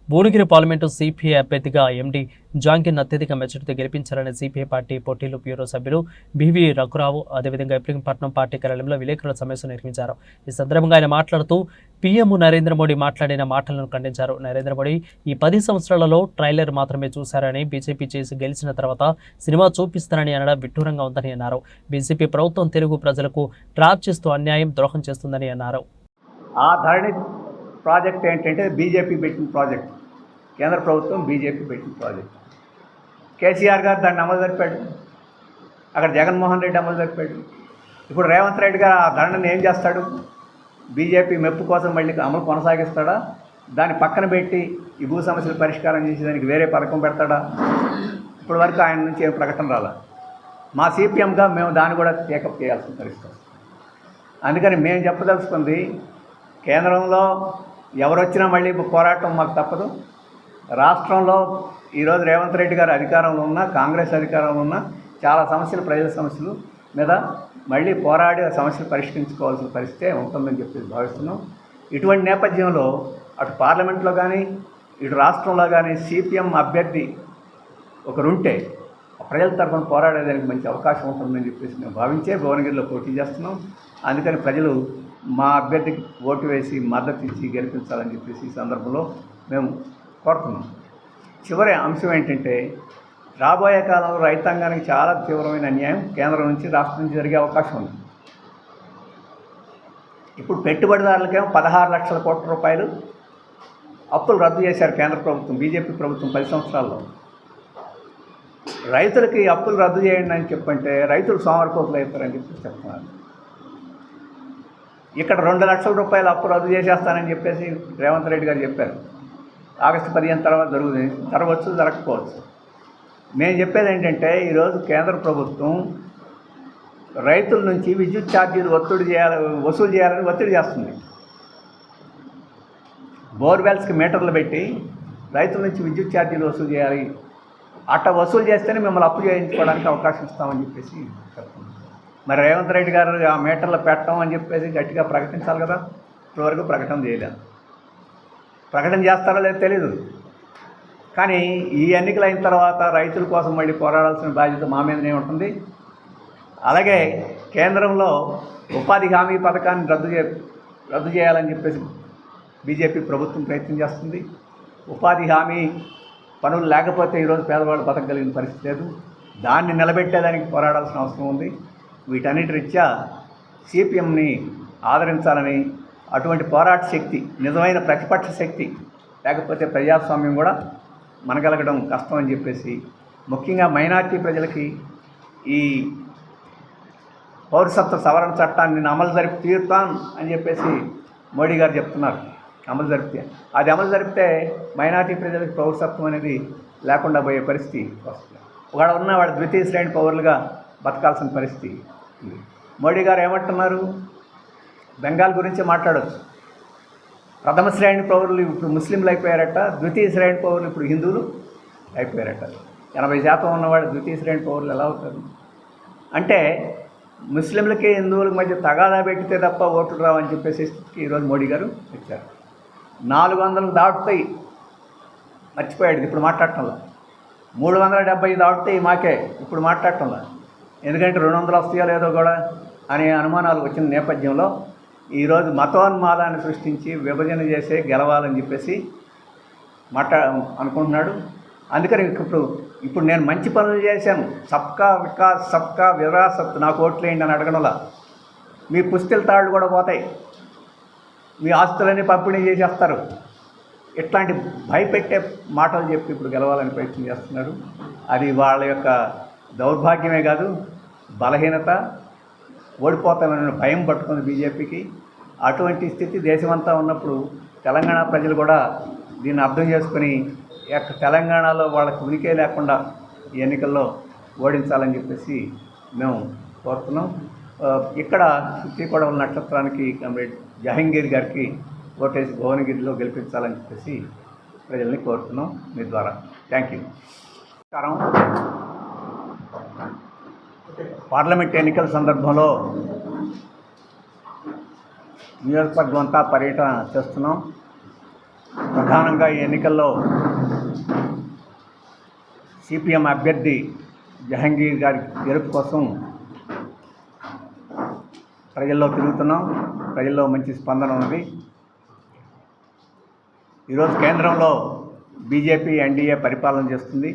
Bhuvanagiri parliament CPI అభ్యర్థిగా ఎండి జాంగిన్ అత్యధిక మెజార్టీతో గెలిపించారని సిపిఐ పార్టీ పోటీలు బ్యూరో సభ్యులు బివి రఘురావు అదేవిధంగా ఇబ్రహీంపట్నం పార్టీ కార్యాలయంలో విలేకరుల సమావేశం నిర్వహించారు. ఈ సందర్భంగా ఆయన మాట్లాడుతూ పీఎం నరేంద్ర మోడీ మాట్లాడిన మాటలను ఖండించారు. నరేంద్ర మోడీ ఈ 10 సంవత్సరాలలో ట్రైలర్ మాత్రమే చూశారని, బీజేపీ చేసి గెలిచిన తర్వాత సినిమా చూపిస్తారని అనడం విడ్డూరంగా ఉందని అన్నారు. బీజేపీ ప్రభుత్వం తెలుగు ప్రజలకు ట్రాప్ చేస్తూ అన్యాయం, ద్రోహం చేస్తుందని అన్నారు. ఆ ధరణి ప్రాజెక్ట్ ఏంటంటే బీజేపీ పెట్టిన ప్రాజెక్ట్, కేంద్ర ప్రభుత్వం బీజేపీ పెట్టిన ప్రాజెక్ట్. కేసీఆర్ గారు దాన్ని అమలు జరిపాడు, అక్కడ జగన్మోహన్ రెడ్డి అమలు జరిపాడు. ఇప్పుడు రేవంత్ రెడ్డి గారు ఆ ధరణిని ఏం చేస్తాడు? బీజేపీ మెప్పు కోసం మళ్ళీ అమలు కొనసాగిస్తాడా? దాన్ని పక్కన పెట్టి ఈ భూ సమస్యలు పరిష్కారం చేసేదానికి వేరే పథకం పెడతాడా? ఇప్పటి వరకు ఆయన నుంచి ఏం ప్రకటన రాలా. మా సిపిఎంగా మేము దాన్ని కూడా టేకప్ చేయాల్సిన పరిస్థితి. అందుకని మేము చెప్పదలుచుకుంది, కేంద్రంలో ఎవరు వచ్చినా మళ్ళీ పోరాటం మాకు తప్పదు. రాష్ట్రంలో ఈరోజు రేవంత్ రెడ్డి గారు అధికారంలో ఉన్న, కాంగ్రెస్ అధికారంలో ఉన్న చాలా సమస్యలు, ప్రజల సమస్యలు మీద మళ్ళీ పోరాడి ఆ సమస్యలు పరిష్కరించుకోవాల్సిన పరిస్థితే ఉంటుందని చెప్పి భావిస్తున్నాం. ఇటువంటి నేపథ్యంలో అటు పార్లమెంట్లో కానీ ఇటు రాష్ట్రంలో కానీ సిపిఎం అభ్యర్థి ఒకరుంటే ప్రజల తరఫున పోరాడేదానికి మంచి అవకాశం ఉంటుందని చెప్పేసి మేము భావించే భువనగిరిలో పోటీ చేస్తున్నాం. అందుకని ప్రజలు మా అభ్యర్థికి ఓటు వేసి మద్దతు ఇచ్చి గెలిపించాలని చెప్పేసి ఈ సందర్భంలో మేము కోరుతున్నాం. చివరి అంశం ఏంటంటే, రాబోయే కాలంలో రైతాంగానికి చాలా తీవ్రమైన అన్యాయం కేంద్రం నుంచి, రాష్ట్రం నుంచి జరిగే అవకాశం ఉంది. ఇప్పుడు పెట్టుబడిదారులకేమో 16 లక్షల కోట్ల రూపాయలు అప్పులు రద్దు చేశారు కేంద్ర ప్రభుత్వం, బీజేపీ ప్రభుత్వం 10 సంవత్సరాల్లో. రైతులకి అప్పులు రద్దు చేయండి అని చెప్పంటే రైతులు సోమరిపోతులు అవుతారని చెప్పి చెప్తున్నారు. ఇక్కడ 2 లక్షల రూపాయల అప్పు రద్దు చేసేస్తానని చెప్పేసి రేవంత్ రెడ్డి గారు చెప్పారు. ఆగస్టు 15 తర్వాత జరగవచ్చు, జరగకపోవచ్చు. మేము చెప్పేది ఏంటంటే, ఈరోజు కేంద్ర ప్రభుత్వం రైతుల నుంచి విద్యుత్ ఛార్జీలు వసూలు చేయాలని ఒత్తిడి చేస్తుంది. బోర్వెల్స్కి మీటర్లు పెట్టి రైతుల నుంచి విద్యుత్ ఛార్జీలు వసూలు చేయాలి, అట్లా వసూలు చేస్తేనే మిమ్మల్ని అప్పు చేయించుకోవడానికి అవకాశం ఇస్తామని చెప్పేసి చెప్తున్నాం. మరి రేవంత్ రెడ్డి గారు ఆ మీటర్లు పెట్టడం అని చెప్పేసి గట్టిగా ప్రకటించాలి కదా. ఇప్పటివరకు ప్రకటన చేయలేదు. ప్రకటన చేస్తారో లేదో తెలీదు. కానీ ఈ ఎన్నికలు అయిన తర్వాత రైతుల కోసం మళ్ళీ పోరాడాల్సిన బాధ్యత మా మీదనే ఉంటుంది. అలాగే కేంద్రంలో ఉపాధి హామీ పథకాన్ని రద్దు చేయాలని చెప్పేసి బీజేపీ ప్రభుత్వం ప్రయత్నం చేస్తుంది. ఉపాధి హామీ పనులు లేకపోతే ఈరోజు పేదవాళ్ళు బతకగలిగిన పరిస్థితి లేదు. దాన్ని నిలబెట్టేదానికి పోరాడాల్సిన అవసరం ఉంది. వీటన్నిటి రీత్యా సిపిఎంని ఆదరించాలని, అటువంటి పోరాట శక్తి, నిజమైన ప్రతిపక్ష శక్తి లేకపోతే ప్రజాస్వామ్యం కూడా మనగలగడం కష్టం అని చెప్పేసి, ముఖ్యంగా మైనార్టీ ప్రజలకి ఈ పౌరసత్వ సవరణ చట్టాన్ని అమలు జరిపి తీరుతాం అని చెప్పేసి మోడీ గారు చెప్తున్నారు. అది అమలు జరిపితే మైనార్టీ ప్రజలకు పౌరసత్వం అనేది లేకుండా పోయే పరిస్థితి వస్తుంది. వాడు ఉన్న వాడు ద్వితీయ శ్రేణి పౌరులుగా బతకాల్సిన పరిస్థితి ఉంది. మోడీ గారు ఏమంటున్నారు? బెంగాల్ గురించి మాట్లాడవచ్చు. ప్రథమ శ్రేణి పౌరులు ఇప్పుడు ముస్లింలు అయిపోయారట, ద్వితీయ శ్రేణి పౌరులు ఇప్పుడు హిందువులు అయిపోయారట. 80% ఉన్నవాడు ద్వితీయ శ్రేణి పౌరులు ఎలా అవుతారు? అంటే ముస్లింలకి హిందువులకి మధ్య తగాదా పెట్టితే తప్ప ఓట్లు రావని చెప్పేసి ఈరోజు మోడీ గారు ఇచ్చారు. 400 దాటుతాయి, మర్చిపోయాడు, ఇప్పుడు మాట్లాడటంలో. 370 దాటుతాయి మాకే, ఇప్పుడు మాట్లాడటంలో. ఎందుకంటే 200 వస్తాయో లేదో కూడా అనే అనుమానాలు వచ్చిన నేపథ్యంలో ఈరోజు మతోన్మాదాన్ని సృష్టించి విభజన చేసే గెలవాలని చెప్పేసి అనుకుంటున్నాడు. అందుకని ఇప్పుడు నేను మంచి పనులు చేశాను, సబ్కా వికాస్ సబ్కా విరాసత్, నాకు ఓట్లేయండి అని అడగడంలా మీ పుస్తెల తాళ్ళు కూడా పోతాయి, మీ ఆస్తులన్నీ పంపిణీ చేసేస్తారు. ఇట్లాంటి భయపెట్టే మాటలు చెప్పి ఇప్పుడు గెలవాలని ప్రయత్నం చేస్తున్నారు. అది వాళ్ళ యొక్క దౌర్భాగ్యమే కాదు, బలహీనత. ఓడిపోతామని భయం పట్టుకుంది బీజేపీకి. అటువంటి స్థితి దేశమంతా ఉన్నప్పుడు తెలంగాణ ప్రజలు కూడా దీన్ని అర్థం చేసుకుని తెలంగాణలో వాళ్ళకి ఉనికే లేకుండా ఈ ఎన్నికల్లో ఓడించాలని చెప్పేసి మేము కోరుతున్నాం. ఇక్కడ శ్రీకొడవల నక్షత్రానికి కమ్రేడ్ జహంగీర్ గారికి ఓటేసి భువనగిరిలో గెలిపించాలని చెప్పేసి ప్రజల్ని కోరుతున్నాం మీ ద్వారా. Thank you. పార్లమెంట్ ఎన్నికల సందర్భంలో నియోజకవర్గం అంతా పర్యటన చేస్తున్నాం. ప్రధానంగా ఈ ఎన్నికల్లో సిపిఎం అభ్యర్థి జహంగీర్ గారి గెలుపు కోసం ప్రజల్లో తిరుగుతున్నాం. ప్రజల్లో మంచి స్పందన ఉంది. ఈరోజు కేంద్రంలో బీజేపీ ఎన్డీఏ పరిపాలన చేస్తుంది.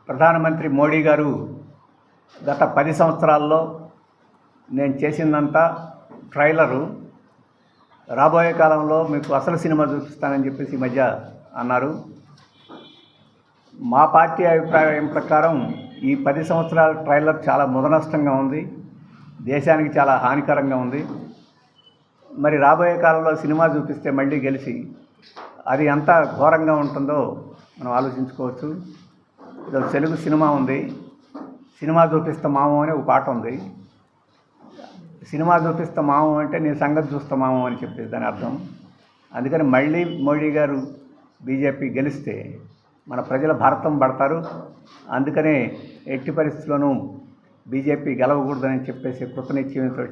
ప్రధానమంత్రి మోడీ గారు గత 10 సంవత్సరాల్లో నేను చేసిందంతా ట్రైలరు, రాబోయే కాలంలో మీకు అసలు సినిమా చూపిస్తానని చెప్పేసి ఈ మధ్య అన్నారు. మా పార్టీ అభిప్రాయం ప్రకారం ఈ 10 సంవత్సరాల ట్రైలర్ చాలా ముదనష్టంగా ఉంది, దేశానికి చాలా హానికరంగా ఉంది. మరి రాబోయే కాలంలో సినిమా చూపిస్తే మళ్ళీ గెలిచి అది ఎంత ఘోరంగా ఉంటుందో మనం ఆలోచించుకోవచ్చు. ఈరోజు తెలుగు సినిమా ఉంది, సినిమా చూపిస్తా మాము అని ఒక పాట ఉంది. సినిమా చూపిస్తా మాము అంటే నేను సంగతి చూస్తా మాము అని చెప్పేది దాని అర్థం. అందుకని మళ్ళీ మోడీ గారు బీజేపీ గెలిస్తే మన ప్రజల భారతం పడతారు. అందుకనే ఎట్టి పరిస్థితుల్లోనూ బీజేపీ గెలవకూడదని చెప్పేసి కృతనిశ్చయంతో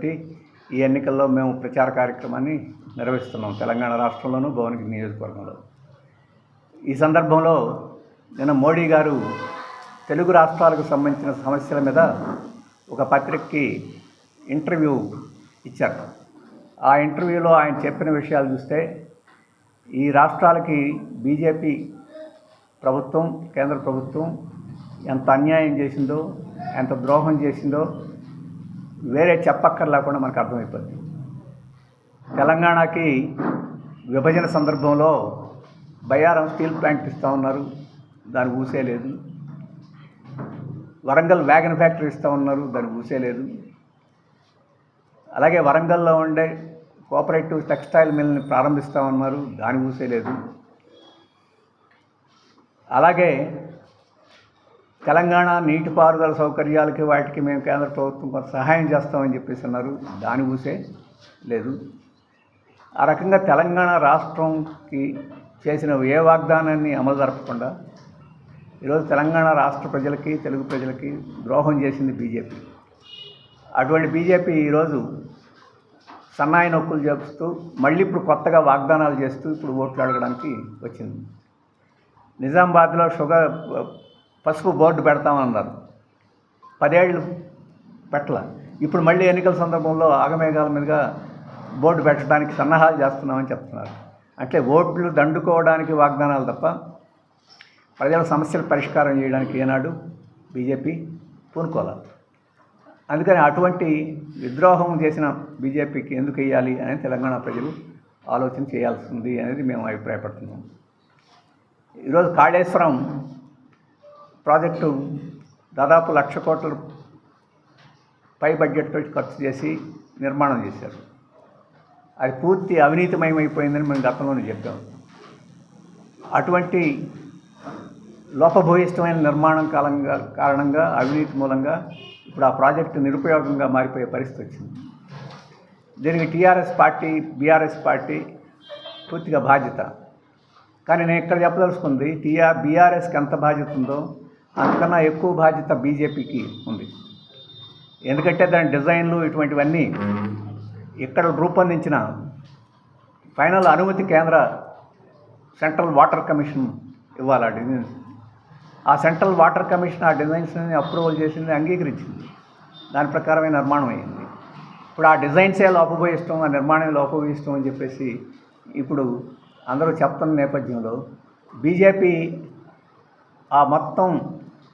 ఈ ఎన్నికల్లో మేము ప్రచార కార్యక్రమాన్ని నిర్వహిస్తున్నాం తెలంగాణ రాష్ట్రంలోనూ భువనగిరి నియోజకవర్గంలో. ఈ సందర్భంలో నిన్న మోడీ గారు తెలుగు రాష్ట్రాలకు సంబంధించిన సమస్యల మీద ఒక పత్రికకి ఇంటర్వ్యూ ఇచ్చారు. ఆ ఇంటర్వ్యూలో ఆయన చెప్పిన విషయాలు చూస్తే ఈ రాష్ట్రాలకి బీజేపీ ప్రభుత్వం, కేంద్ర ప్రభుత్వం ఎంత అన్యాయం చేసిందో, ఎంత ద్రోహం చేసిందో వేరే చెప్పక్కర్లేకుండా మనకు అర్థమైపోతుంది. తెలంగాణకి విభజన సందర్భంలో బయ్యారం స్టీల్ ప్లాంట్ ఇస్తూ ఉన్నారు, దాని ఊసేలేదు. వరంగల్ వ్యాగన్ ఫ్యాక్టరీ ఇస్తూ ఉన్నారు, దాని ఊసేలేదు. అలాగే వరంగల్లో ఉండే కోఆపరేటివ్ టెక్స్టైల్ మిల్ని ప్రారంభిస్తూ ఉన్నారు, దాని ఊసేలేదు. అలాగే తెలంగాణ నీటిపారుదల సౌకర్యాలకి వాటికి మేము కేంద్ర ప్రభుత్వం కొంత సహాయం చేస్తామని చెప్పేసి అన్నారు, దాని ఊసే లేదు. ఆ రకంగా తెలంగాణ రాష్ట్రంకి చేసిన ఏ వాగ్దానాన్ని అమలు జరపకుండా ఈరోజు తెలంగాణ రాష్ట్ర ప్రజలకి, తెలుగు ప్రజలకి ద్రోహం చేసింది బీజేపీ. అటువంటి బీజేపీ ఈరోజు సన్నాయి నొక్కులు చేస్తూ మళ్ళీ ఇప్పుడు కొత్తగా వాగ్దానాలు చేస్తూ ఇప్పుడు ఓట్లు అడగడానికి వచ్చింది. నిజామాబాద్లో పసుపు బోర్డు పెడతామన్నారు, 10 ఏళ్ళు పెట్టల. ఇప్పుడు మళ్ళీ ఎన్నికల సందర్భంలో ఆగమేఘాల మీదుగా బోర్డు పెట్టడానికి సన్నాహాలు చేస్తున్నామని చెప్తున్నారు. అంటే ఓట్లు దండుకోవడానికి వాగ్దానాలు తప్ప ప్రజల సమస్యలు పరిష్కారం చేయడానికి ఏనాడు బీజేపీ పూనుకోవాలి. అందుకని అటువంటి విద్రోహం చేసిన బీజేపీకి ఎందుకు వేయాలి అని తెలంగాణ ప్రజలు ఆలోచన చేయాల్సింది అనేది మేము అభిప్రాయపడుతున్నాం. ఈరోజు కాళేశ్వరం ప్రాజెక్టు దాదాపు 1,00,000 కోట్ల పై బడ్జెట్తో ఖర్చు చేసి నిర్మాణం చేశారు. అది పూర్తి అవినీతిమయమైపోయిందని మేము గతంలోనే చెప్పాం. అటువంటి లోపభూయిష్టమైన నిర్మాణం కారణంగా అవినీతి మూలంగా ఇప్పుడు ఆ ప్రాజెక్టు నిరుపయోగంగా మారిపోయే పరిస్థితి వచ్చింది. దీనికి టీఆర్ఎస్ పార్టీ, బీఆర్ఎస్ పార్టీ పూర్తిగా బాధ్యత. కానీ నేను ఇక్కడ చెప్పదలుచుకుంది, బీఆర్ఎస్కి ఎంత బాధ్యత ఉందో అంతకన్నా ఎక్కువ బాధ్యత బీజేపీకి ఉంది. ఎందుకంటే దాని డిజైన్లు ఇటువంటివన్నీ ఇక్కడ రూపొందించిన ఫైనల్ అనుమతి కేంద్ర సెంట్రల్ వాటర్ కమిషన్ ఇవ్వాలి. ఆ డిజైన్స్ ఆ సెంట్రల్ వాటర్ కమిషన్ ఆ డిజైన్స్ని అప్రూవల్ చేసింది, అంగీకరించింది. దాని ప్రకారమైన నిర్మాణం అయింది. ఇప్పుడు ఆ డిజైన్సే లోపభూయిష్టం, ఆ నిర్మాణం లోపభూయిష్టం అని చెప్పేసి ఇప్పుడు అందరూ చెప్తున్న నేపథ్యంలో బీజేపీ ఆ మొత్తం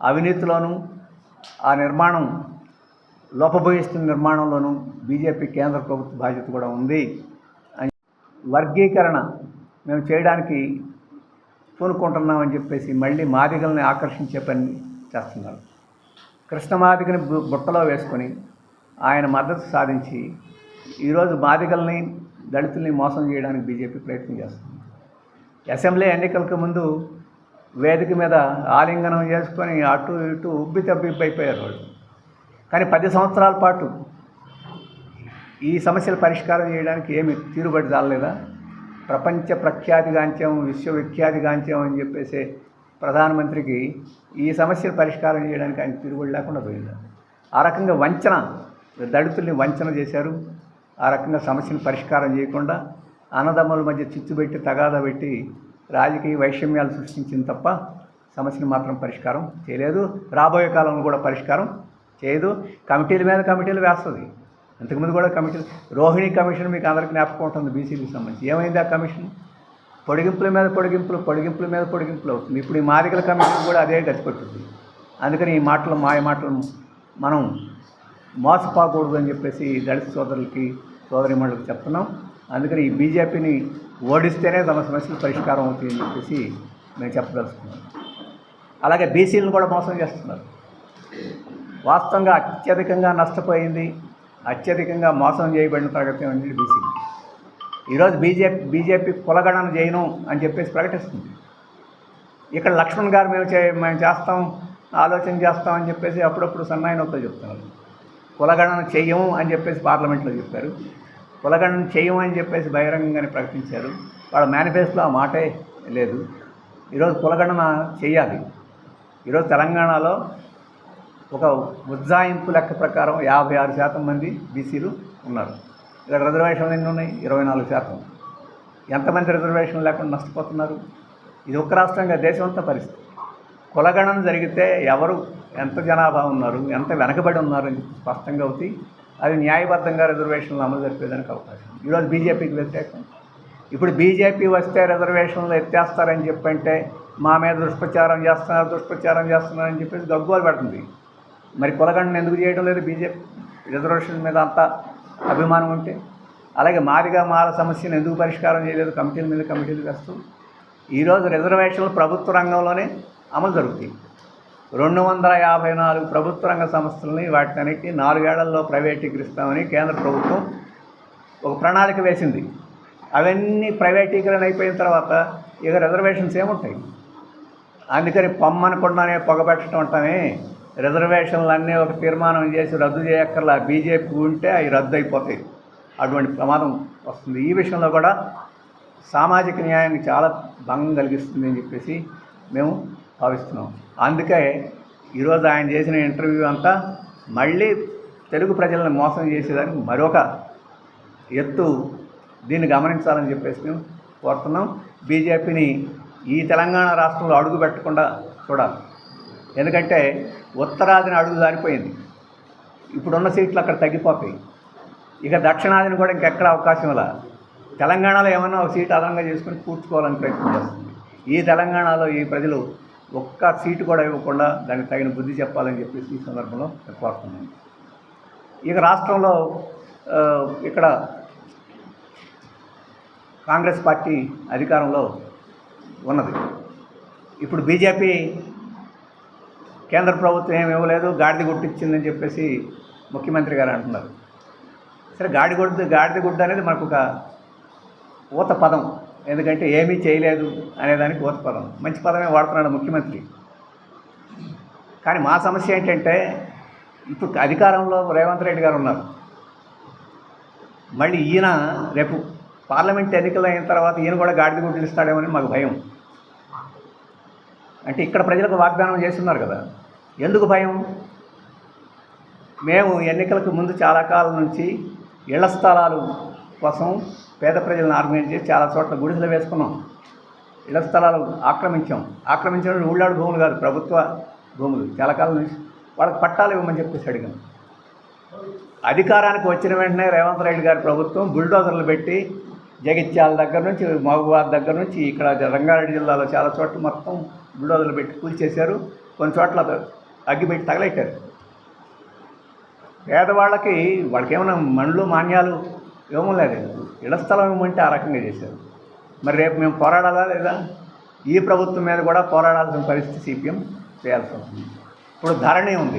అవినీతిలోనూ ఆ నిర్మాణం లోపభూయిస్తున్న నిర్మాణంలోనూ బీజేపీ కేంద్ర ప్రభుత్వ బాధ్యత కూడా ఉంది అని వర్గీకరణ మేము చేయడానికి పూనుకుంటున్నామని చెప్పేసి మళ్ళీ మాదిగల్ని ఆకర్షించే పని చేస్తున్నారు. కృష్ణమాదిగని బుట్టలో వేసుకొని ఆయన మద్దతు సాధించి ఈరోజు మాదిగల్ని, దళితుల్ని మోసం చేయడానికి బీజేపీ ప్రయత్నం చేస్తుంది. అసెంబ్లీ ఎన్నికలకు ముందు వేదిక మీద ఆలింగనం చేసుకొని అటు ఇటు ఉబ్బి తబ్బిబ్బైపోయారు వాళ్ళు. కానీ 10 సంవత్సరాల పాటు ఈ సమస్యల పరిష్కారం చేయడానికి ఏమి తీరుబడి చాలలేదా? ప్రపంచ ప్రఖ్యాతిగాంచాం, విశ్వవిఖ్యాతిగాంచాం అని చెప్పేసి ప్రధానమంత్రికి ఈ సమస్యల పరిష్కారం చేయడానికి ఆయన తీరుబడి లేకుండా పోయింది. ఆ రకంగా వంచన, దళితుల్ని వంచన చేశారు. ఆ రకంగా సమస్యను పరిష్కారం చేయకుండా అన్నదమ్ముల మధ్య చిచ్చు పెట్టి తగాదా పెట్టి రాజకీయ వైషమ్యాలు సృష్టించింది తప్ప సమస్యను మాత్రం పరిష్కారం చేయలేదు. రాబోయే కాలంలో కూడా పరిష్కారం చేయదు. కమిటీల మీద కమిటీలు వేస్తుంది. అంతకుముందు కూడా కమిటీలు, రోహిణి కమిషన్ మీకు అందరికీ జ్ఞాపకం ఉంటుంది, బీసీలకు సంబంధించి. ఏమైంది ఆ కమిషన్? పొడిగింపుల మీద పొడిగింపులు అవుతుంది. ఇప్పుడు ఈ మాదిగల కమిషన్ కూడా అదే గతిపట్టుద్ది. అందుకని ఈ మాటలు మాయ మాటలు మనం మోసపోకూడదు అని చెప్పేసి దళిత సోదరులకి సోదరిమణులకు చెప్తున్నాం. అందుకని ఈ బీజేపీని ఓడిస్తేనే తమ సమస్యలు పరిష్కారం అవుతాయని చెప్పేసి మేము చెప్పదలుచుకున్నాం. అలాగే బీసీలను కూడా మోసం చేస్తున్నారు. వాస్తవంగా అత్యధికంగా నష్టపోయింది, అత్యధికంగా మోసం చేయబడిన తరగతి అనేది బీసీ. ఈరోజు బీజేపీ కులగణన చేయను అని చెప్పేసి ప్రకటిస్తుంది. ఇక్కడ లక్ష్మణ్ గారు మేము చేస్తాం, ఆలోచన చేస్తాం అని చెప్పేసి అప్పుడప్పుడు సన్నాయినతో చెప్తున్నారు. కులగణన చెయ్యము అని చెప్పేసి పార్లమెంట్లో చెప్పారు. కులగణన చెయ్యము అని చెప్పేసి బహిరంగంగానే ప్రకటించారు. వాళ్ళ మేనిఫెస్టోలో ఆ మాటే లేదు. ఈరోజు కులగణన చేయాలి. ఈరోజు తెలంగాణలో ఒక ఉజ్జాయింపు లెక్క ప్రకారం 56% మంది బీసీలు ఉన్నారు. ఇక్కడ రిజర్వేషన్లు ఎన్ని ఉన్నాయి? 24%. ఎంతమంది రిజర్వేషన్లు లేకుండా నష్టపోతున్నారు? ఇది ఒక్క రాష్ట్రంగా దేశం అంతా పరిస్థితి. కులగణన జరిగితే ఎవరు ఎంత జనాభా ఉన్నారు, ఎంత వెనకబడి ఉన్నారు అని స్పష్టంగా అవుతాయి. అది న్యాయబద్ధంగా రిజర్వేషన్లు అమలు జరిపేదానికి అవకాశం. ఈరోజు బీజేపీకి వ్యతిరేకం. ఇప్పుడు బీజేపీ వస్తే రిజర్వేషన్లు ఎత్తేస్తారని చెప్పంటే మా మీద దుష్ప్రచారం చేస్తున్నారని చెప్పేసి గగ్గోలు పెడుతుంది. మరి కులగణన ఎందుకు చేయడం లేదు బీజేపీ? రిజర్వేషన్ మీద అంత అభిమానం ఉంటే. అలాగే మాల సమస్యను ఎందుకు పరిష్కారం చేయలేదు? కమిటీల మీద కమిటీలు వేస్తూ ఈరోజు రిజర్వేషన్లు ప్రభుత్వ రంగంలోనే అమలు జరుగుతాయి. 254 ప్రభుత్వ రంగ సంస్థలని వాటినన్నిటిని 4 ఏళ్లలో ప్రైవేటీకరిస్తామని కేంద్ర ప్రభుత్వం ఒక ప్రణాళిక వేసింది. అవన్నీ ప్రైవేటీకరణ అయిపోయిన తర్వాత ఇక రిజర్వేషన్స్ ఏముంటాయి? అందుకని పొమ్మనకుండానే పొగబెట్టడం అంటానే రిజర్వేషన్లన్నీ ఒక తీర్మానం చేసి రద్దు చేయక్కర్లా. బీజేపీ ఉంటే అవి రద్దు అయిపోతాయి. అటువంటి ప్రమాదం వస్తుంది. ఈ విషయంలో కూడా సామాజిక న్యాయానికి చాలా భంగం కలిగిస్తుంది అని చెప్పేసి మేము భావిస్తున్నాం. అందుకే ఈరోజు ఆయన చేసిన ఇంటర్వ్యూ అంతా మళ్ళీ తెలుగు ప్రజలను మోసం చేసేదానికి మరొక ఎత్తు. దీన్ని గమనించాలని చెప్పేసి మేము కోరుతున్నాం. బీజేపీని ఈ తెలంగాణ రాష్ట్రంలో అడుగు పెట్టకుండా చూడాలి. ఎందుకంటే ఉత్తరాదిని అడుగు దారిపోయింది. ఇప్పుడున్న సీట్లు అక్కడ తగ్గిపోతాయి. ఇక దక్షిణాదిని కూడా ఇంకెక్కడ అవకాశం ఇలా. తెలంగాణలో ఏమన్నా ఒక సీటు అదనంగా చేసుకుని పూడ్చుకోవాలని ప్రయత్నం చేస్తుంది. ఈ తెలంగాణలో ఈ ప్రజలు ఒక్క సీటు కూడా ఇవ్వకుండా దానికి తగిన బుద్ధి చెప్పాలని చెప్పేసి ఈ సందర్భంలో కోరుతున్నాను. ఇక రాష్ట్రంలో ఇక్కడ కాంగ్రెస్ పార్టీ అధికారంలో ఉన్నది. ఇప్పుడు బీజేపీ కేంద్ర ప్రభుత్వం ఏమి ఇవ్వలేదు, గాడిద గుట్టిచ్చిందని చెప్పేసి ముఖ్యమంత్రి గారు అంటున్నారు. సరే, గాడిద గుడ్డ అనేది మనకు ఒక ఊత పదం. ఎందుకంటే ఏమీ చేయలేదు అనేదానికి ఊత పదం. మంచి పదమే వాడుతున్నాడు ముఖ్యమంత్రి. కానీ మా సమస్య ఏంటంటే ఇప్పుడు అధికారంలో రేవంత్ రెడ్డి గారు ఉన్నారు. మళ్ళీ ఈయన రేపు పార్లమెంట్ ఎన్నికలు అయిన తర్వాత ఈయన కూడా గాడిద గుడ్డలు ఇస్తాడేమని మాకు భయం. అంటే ఇక్కడ ప్రజలకు వాగ్దానం చేస్తున్నారు కదా, ఎందుకు భయం? మేము ఎన్నికలకు ముందు చాలా కాలం నుంచి ఇళ్ల స్థలాలు కోసం పేద ప్రజలను ఆర్గనైజ్ చేసి చాలా చోట్ల గుడిసెలు వేసుకున్నాం. ఇళ్ల స్థలాలు ఆక్రమించిన ఊళ్ళాడు భూములు కాదు, ప్రభుత్వ భూములు. చాలా కాలం నుంచి వాళ్ళకి పట్టాలు ఇవ్వమని చెప్పేసి అడిగాం. అధికారానికి వచ్చిన వెంటనే రేవంత్ రెడ్డి గారి ప్రభుత్వం బుల్డోజర్లు పెట్టి జగిత్యాల దగ్గర నుంచి మహబూబాద్ దగ్గర నుంచి ఇక్కడ రంగారెడ్డి జిల్లాలో చాలా చోట్ల మొత్తం బుల్డోజర్లు పెట్టి కూల్చేశారు. కొన్ని చోట్ల అగ్గిపెట్టి తగలెట్టారు. పేదవాళ్ళకి ఏమైనా మండ్లు మాన్యాలు ఇవ్వడం లేదు, ఇళ్ల స్థలం ఇవ్వమంటే ఆ రకంగా చేశారు. మరి రేపు మేము పోరాడాలా లేదా? ఈ ప్రభుత్వం మీద కూడా పోరాడాల్సిన పరిస్థితి సిపిఎం చేయాల్సి ఉంటుంది. ఇప్పుడు ధరణి ఉంది.